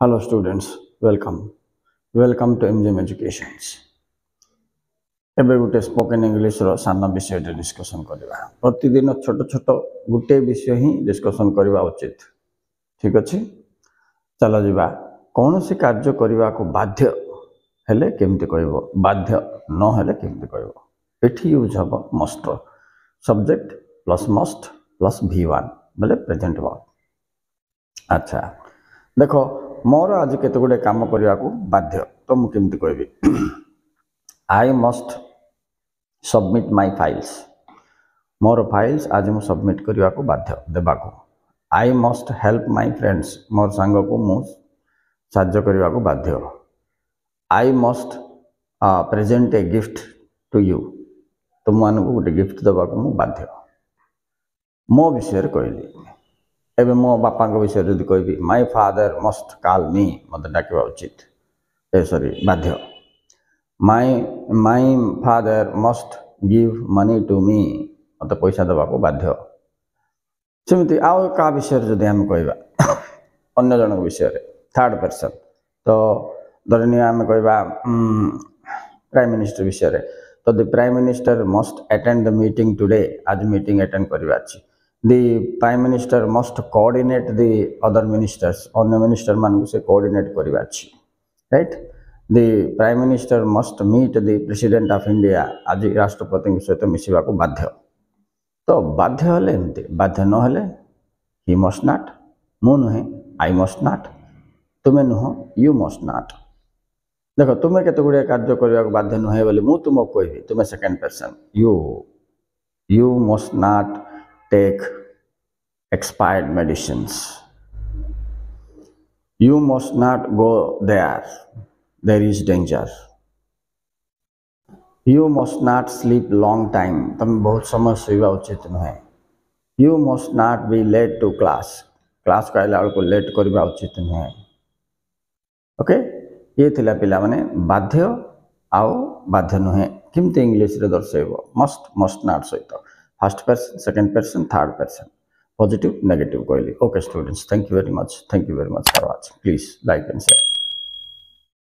Hello students, welcome to MGM Educations. ଏବେ ଗୋଟେ spoken ଇଂଲିଶର ସାନ ବିଷୟଟେ ଡିସ୍କସନ୍ କରିବା। ପ୍ରତିଦିନ ଛୋଟ ଛୋଟ ଗୋଟେ ବିଷୟ ହିଁ ଡିସ୍କସନ୍ କରିବା ଉଚିତ। ଠିକ୍ ଅଛି, ଚାଲ ଯିବା। କୌଣସି କାର୍ଯ୍ୟ କରିବାକୁ ବାଧ୍ୟ ହେଲେ କେମିତି କହିବ, ବାଧ୍ୟ ନ ହେଲେ କେମିତି କହିବ। ଏଠି ୟୁଜ୍ ହେବ ମଷ୍ଟର, ସବଜେକ୍ଟ ପ୍ଲସ୍ ମଷ୍ଟ ପ୍ଲସ୍ V1 ବୋଲେ ପ୍ରେଜେଣ୍ଟ ଭର୍ବ। ଆଚ୍ଛା ଦେଖ, ମୋର ଆଜି କେତେ ଗୁଡ଼େ କାମ କରିବାକୁ ବାଧ୍ୟ, ତ ମୁଁ କେମିତି କହିବି? I must submit my files. ମୋର ଫାଇଲ୍ସ ଆଜି ମୁଁ ସବମିଟ୍ କରିବାକୁ ବାଧ୍ୟ ଦେବାକୁ। I must help my friends. ମୋର ସାଙ୍ଗକୁ ମୁଁ ସାହାଯ୍ୟ କରିବାକୁ ବାଧ୍ୟ। I must present a gift to you. ତୁମମାନଙ୍କୁ ଗୋଟେ ଗିଫ୍ଟ ଦେବାକୁ ମୁଁ ବାଧ୍ୟ। ମୋ ବିଷୟରେ କହିଲି। ଏବେ ମୋ ବାପାଙ୍କ ବିଷୟରେ ଯଦି କହିବି, ମାଇ ଫାଦର ମଷ୍ଟ କଲ୍ ମି, ମୋତେ ଡାକିବା ଉଚିତ, ବାଧ୍ୟ। My father must give money two ମି, ମୋତେ ପଇସା ଦେବାକୁ ବାଧ୍ୟ। ସେମିତି ଆଉ କାହା ବିଷୟରେ ଯଦି ଆମେ କହିବା, ଅନ୍ୟ ଜଣଙ୍କ ବିଷୟରେ, ଥାର୍ଡ ପର୍ସନ, ତ ଧରିନିଅ ଆମେ କହିବା ପ୍ରାଇମ୍ ମିନିଷ୍ଟର ବିଷୟରେ, ତ the prime minister must attend the meeting today, ଆଜି ମିଟିଂ ଆଟେଣ୍ଡ କରିବା ଅଛି। The Prime Minister must coordinate the other ministers, ଅନ୍ୟ ମିନିଷ୍ଟର ମାନଙ୍କୁ ସେ କୋଅର୍ଡିନେଟ୍ କରିବା ଅଛି, right. The Prime Minister must meet the President of India, ଆଜି ରାଷ୍ଟ୍ରପତିଙ୍କ ସହିତ ମିଶିବାକୁ ବାଧ୍ୟ। ତ ବାଧ୍ୟ ହେଲେ ଏମିତି, ବାଧ୍ୟ ନ ହେଲେ he must not, ମୁଁ ନୁହେଁ I must not, ତୁମେ ନୁହଁ you must not। ଦେଖ, ତୁମେ କେତେ ଗୁଡ଼ିଏ କାର୍ଯ୍ୟ କରିବାକୁ ବାଧ୍ୟ ନୁହେଁ ବୋଲି ମୁଁ ତୁମକୁ କହିବି, ତୁମେ second person, you must not take expired medicines. You must not go there. There is danger. You must not sleep long time. तुम बहुत समय सोइबा उचित नुहे। You must not be late to class. Class को आइला को लेट करबा उचित नुहे। ओके, ये थिला पिला माने बाध्य आउ बाध्य नुहे किमते इंग्लिश रे दर्शाइबो, must not सहित first person, second person, third person, positive negative कहली। Okay students, thank you very much, for watching. Please like and share.